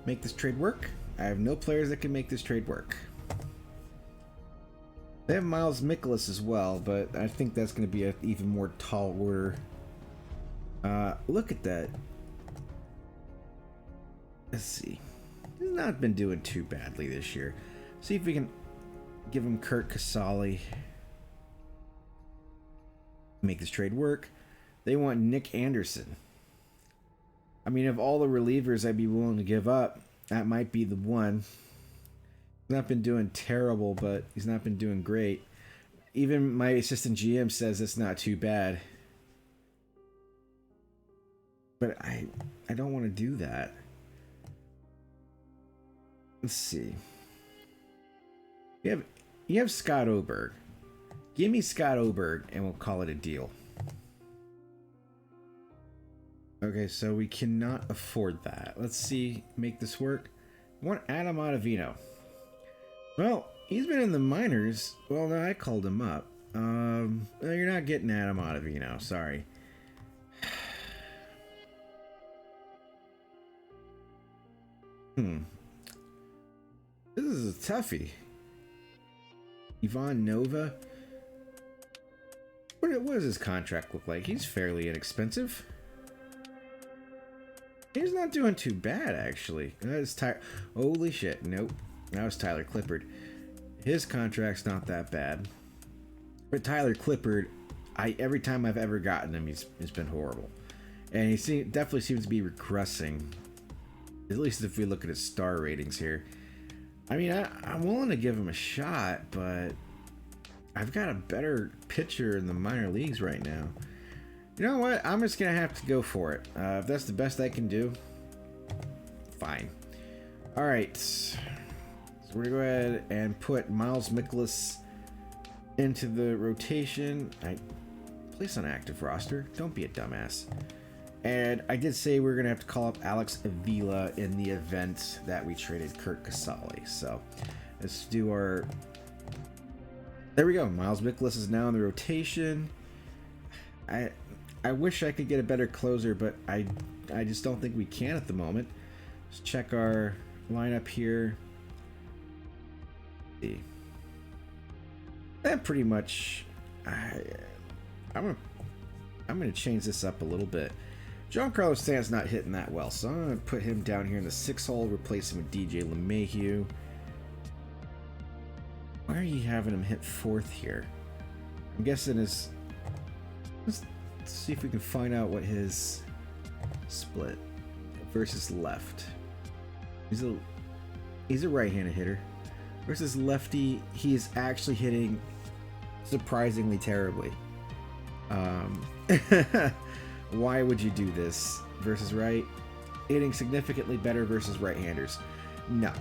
Make this trade work. I have no players that can make this trade work. They have Miles Mikolas as well, but I think that's going to be an even more tall order. Look at that. Let's see. He's not been doing too badly this year. See if we can give him Kurt Casale. Make this trade work. They want Nick Anderson. I mean, of all the relievers I'd be willing to give up, that might be the one. He's not been doing terrible, but he's not been doing great. Even my assistant GM says it's not too bad. But I don't want to do that. Let's see. You have Scott Oberg. Give me Scott Oberg and we'll call it a deal. Okay, so we cannot afford that. Let's see, make this work. I want Adam Ottavino. Well, he's been in the minors. Well, no, I called him up. No, you're not getting Adam Ottavino. Sorry. This is a toughie. Ivan Nova. What does his contract look like? He's fairly inexpensive. He's not doing too bad, actually. That is Holy shit, nope. That was Tyler Clippard. His contract's not that bad. But Tyler Clippard, every time I've ever gotten him, he's been horrible. And he definitely seems to be regressing. At least if we look at his star ratings here. I mean, I'm willing to give him a shot, but I've got a better pitcher in the minor leagues right now. You know what? I'm just going to have to go for it. If that's the best I can do, fine. All right. So we're going to go ahead and put Miles Mikolas into the rotation. Place on active roster. Don't be a dumbass. And I did say we're going to have to call up Alex Avila in the event that we traded Kurt Casale. So let's do our... There we go. Miles Mikolas is now in the rotation. I wish I could get a better closer, but I just don't think we can at the moment. Let's check our lineup here. See. That pretty much... I'm gonna change this up a little bit. Giancarlo Stanton's not hitting that well, so I'm going to put him down here in the 6th hole, replace him with DJ LeMahieu. Why are you having him hit 4th here? I'm guessing his... Let's see if we can find out what his split versus left. He's a right-handed hitter. Versus lefty, he is actually hitting surprisingly terribly. Why would you do this versus right? Hitting significantly better versus right-handers. No.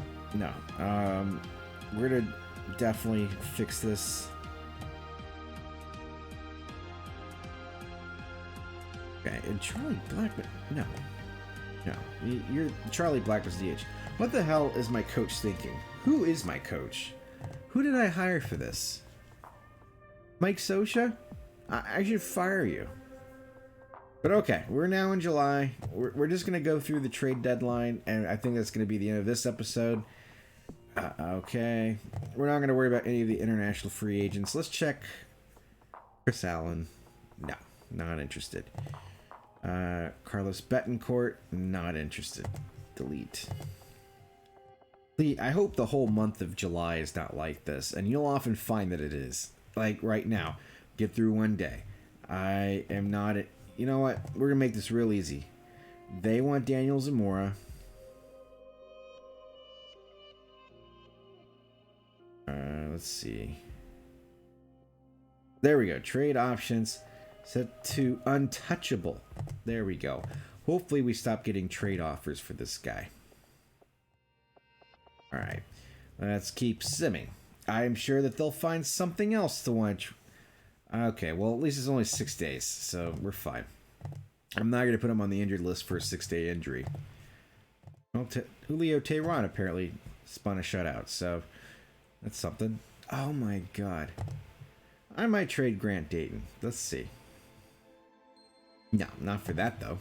We're gonna definitely fix this. Okay, and Charlie Blackmon. No. You're Charlie Blackmon's DH. What the hell is my coach thinking? Who is my coach? Who did I hire for this? Mike Scioscia? I should fire you. But okay, we're now in July. We're just going to go through the trade deadline, and I think that's going to be the end of this episode. Okay. We're not going to worry about any of the international free agents. Let's check Chris Allen. No, not interested. Carlos Betancourt, not interested. Delete. I hope the whole month of July is not like this, and you'll often find that it is. Like right now, get through one day. I am not. You know what? We're gonna make this real easy. They want Daniel Zamora. Let's see. There we go. Trade options set to untouchable. There we go. Hopefully we stop getting trade offers for this guy. All right. Let's keep simming. I'm sure that they'll find something else to want. Okay, well, at least it's only 6 days, so we're fine. I'm not going to put him on the injured list for a 6-day injury. Well, Julio Teheran apparently spun a shutout, so that's something. Oh my god. I might trade Grant Dayton. Let's see. No, not for that, though.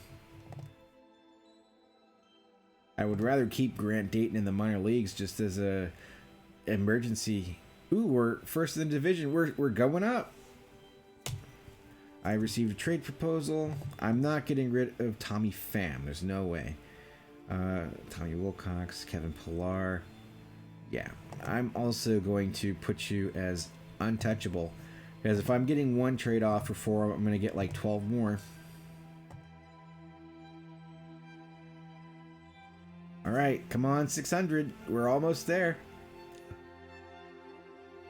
I would rather keep Grant Dayton in the minor leagues just as a emergency. Ooh, we're first in the division. We're going up. I received a trade proposal. I'm not getting rid of Tommy Pham. There's no way. Tommy Wilcox, Kevin Pillar. Yeah, I'm also going to put you as untouchable. Because if I'm getting one trade off for 4, I'm going to get like 12 more. All right, come on, 600. We're almost there.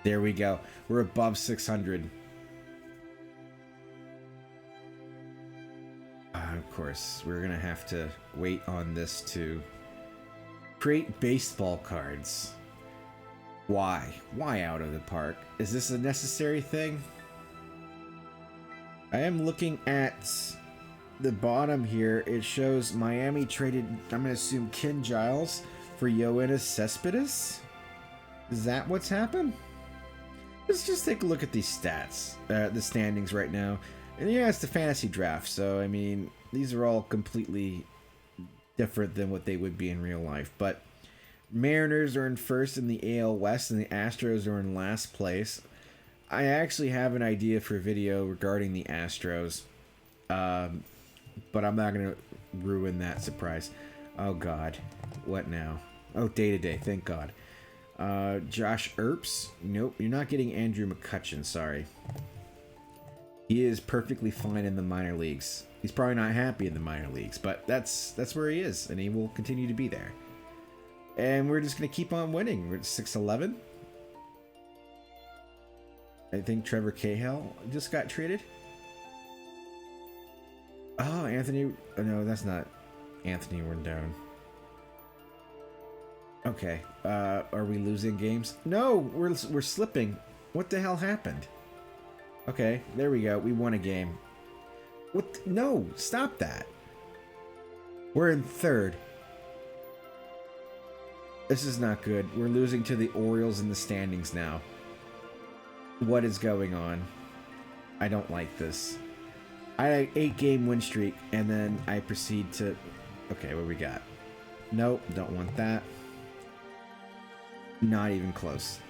There we go. We're above 600. Of course, we're going to have to wait on this to create baseball cards. Why? Why out of the park? Is this a necessary thing? I am looking at the bottom here. It shows Miami traded, I'm going to assume, Ken Giles for Yoenis Cespedes. Is that what's happened? Let's just take a look at these stats, the standings right now. And yeah, it's the fantasy draft, so I mean, these are all completely different than what they would be in real life. But Mariners are in first in the AL West, and the Astros are in last place. I actually have an idea for a video regarding the Astros, but I'm not going to ruin that surprise. Oh, God. What now? Oh, day-to-day. Thank God. Josh Earps? Nope, you're not getting Andrew McCutchen. Sorry. He is perfectly fine in the minor leagues. He's probably not happy in the minor leagues, but that's where he is, and he will continue to be there. And we're just going to keep on winning. We're at 6-11. I think Trevor Cahill just got traded. Oh, Anthony. Oh, no, that's not Anthony Rendon. Okay. Are we losing games? No, we're slipping. What the hell happened? Okay, there we go. We won a game. What? No, stop that. We're in third. This is not good. We're losing to the Orioles in the standings now. What is going on? I don't like this. I had an 8-game win streak, and then I proceed to... Okay, what we got? Nope, don't want that. Not even close.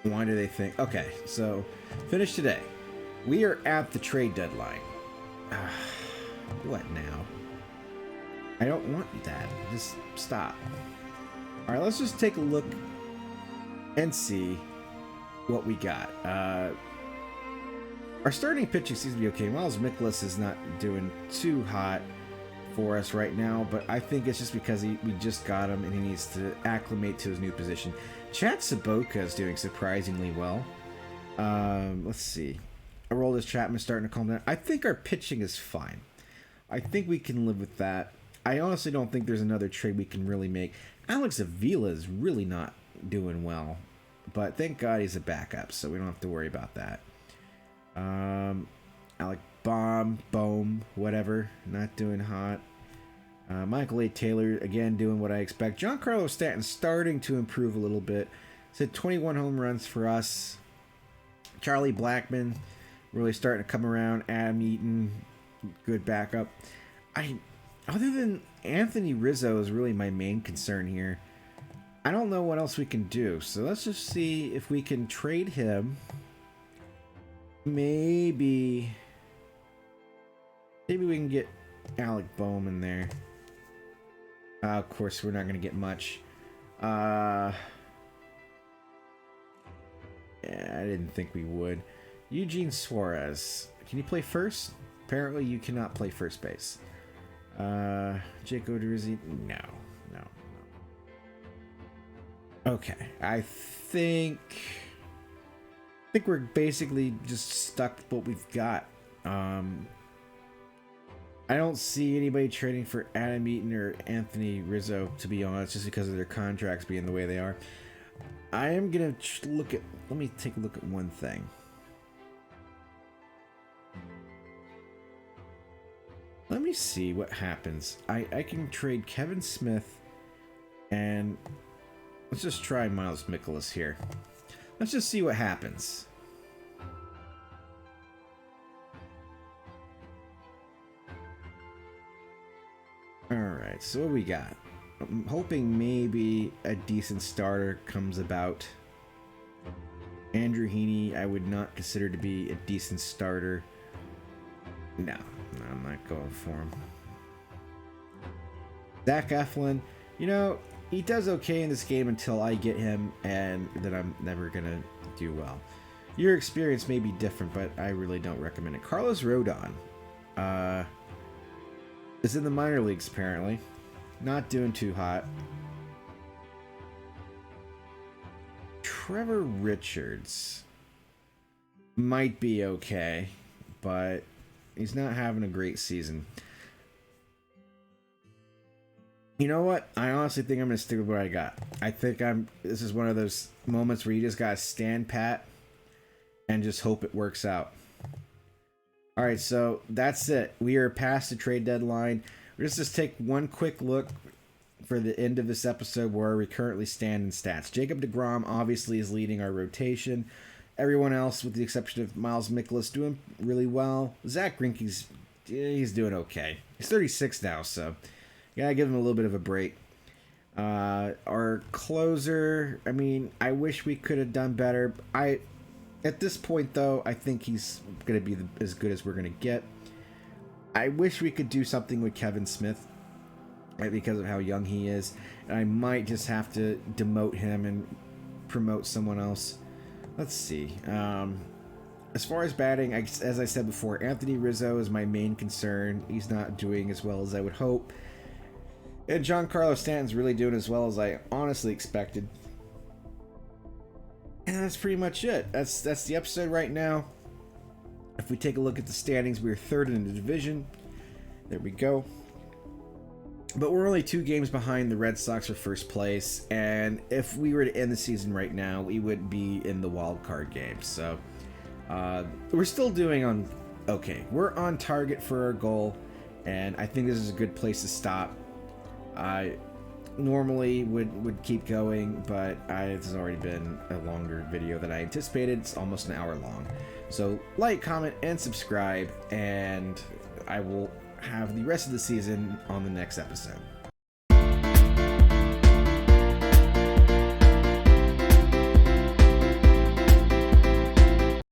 Why do they think... Okay, so finish today. We are at the trade deadline. What now? I don't want that. Just stop. Alright, let's just take a look and see what we got. Our starting pitching seems to be okay. Miles Mikolas is not doing too hot for us right now, but I think it's just because we just got him and he needs to acclimate to his new position. Chad Saboka is doing surprisingly well. Let's see. Aroldis Chapman starting to calm down. I think our pitching is fine. I think we can live with that. I honestly don't think there's another trade we can really make. Alex Avila is really not doing well, but thank God he's a backup, so we don't have to worry about that. Alec Bohm, whatever, not doing hot. Michael A. Taylor, again, doing what I expect. Giancarlo Stanton starting to improve a little bit. He's had 21 home runs for us. Charlie Blackmon really starting to come around. Adam Eaton, good backup. Other than Anthony Rizzo is really my main concern here. I don't know what else we can do. So let's just see if we can trade him. Maybe we can get Alec Bohm in there. Of course, we're not going to get much. Yeah, I didn't think we would. Eugene Suarez. Can you play first? Apparently you cannot play first base. Jake Odorizzi? No. Okay, I think we're basically just stuck with what we've got. I don't see anybody trading for Adam Eaton or Anthony Rizzo, to be honest, just because of their contracts being the way they are. I am gonna look at. Let me take a look at one thing. Let me see what happens. I can trade Kevin Smith and let's just try Miles Mikolas here. Let's just see what happens. Alright, so what we got? I'm hoping maybe a decent starter comes about. Andrew Heaney, I would not consider to be a decent starter. No, I'm not going for him. Zach Eflin, you know, he does okay in this game until I get him, and then I'm never gonna do well. Your experience may be different, but I really don't recommend it. Carlos Rodon is in the minor leagues apparently. Not doing too hot. Trevor Richards might be okay, but he's not having a great season. You know what? I honestly think I'm going to stick with what I got. I think this is one of those moments where you just got to stand pat and just hope it works out. All right, so that's it. We are past the trade deadline. Let's just take one quick look for the end of this episode where we currently stand in stats. Jacob deGrom obviously is leading our rotation. Everyone else, with the exception of Miles Mikolas, doing really well. Zach Greinke's he's doing okay. He's 36 now, so you gotta give him a little bit of a break. Our closer, I mean, I wish we could have done better. At this point, though, I think he's gonna be as good as we're gonna get. I wish we could do something with Kevin Smith, right, because of how young he is. And I might just have to demote him and promote someone else. Let's see. As far as batting, as I said before, Anthony Rizzo is my main concern. He's not doing as well as I would hope. And Giancarlo Stanton's really doing as well as I honestly expected. And that's pretty much it. That's the episode right now. If we take a look at the standings, we're third in the division. There we go. But we're only 2 games behind the Red Sox for first place. And if we were to end the season right now, we would be in the wild card game. So we're still doing okay. We're on target for our goal. And I think this is a good place to stop. I normally would keep going, but this has already been a longer video than I anticipated. It's almost an hour long. So like, comment, and subscribe, and I will have the rest of the season on the next episode.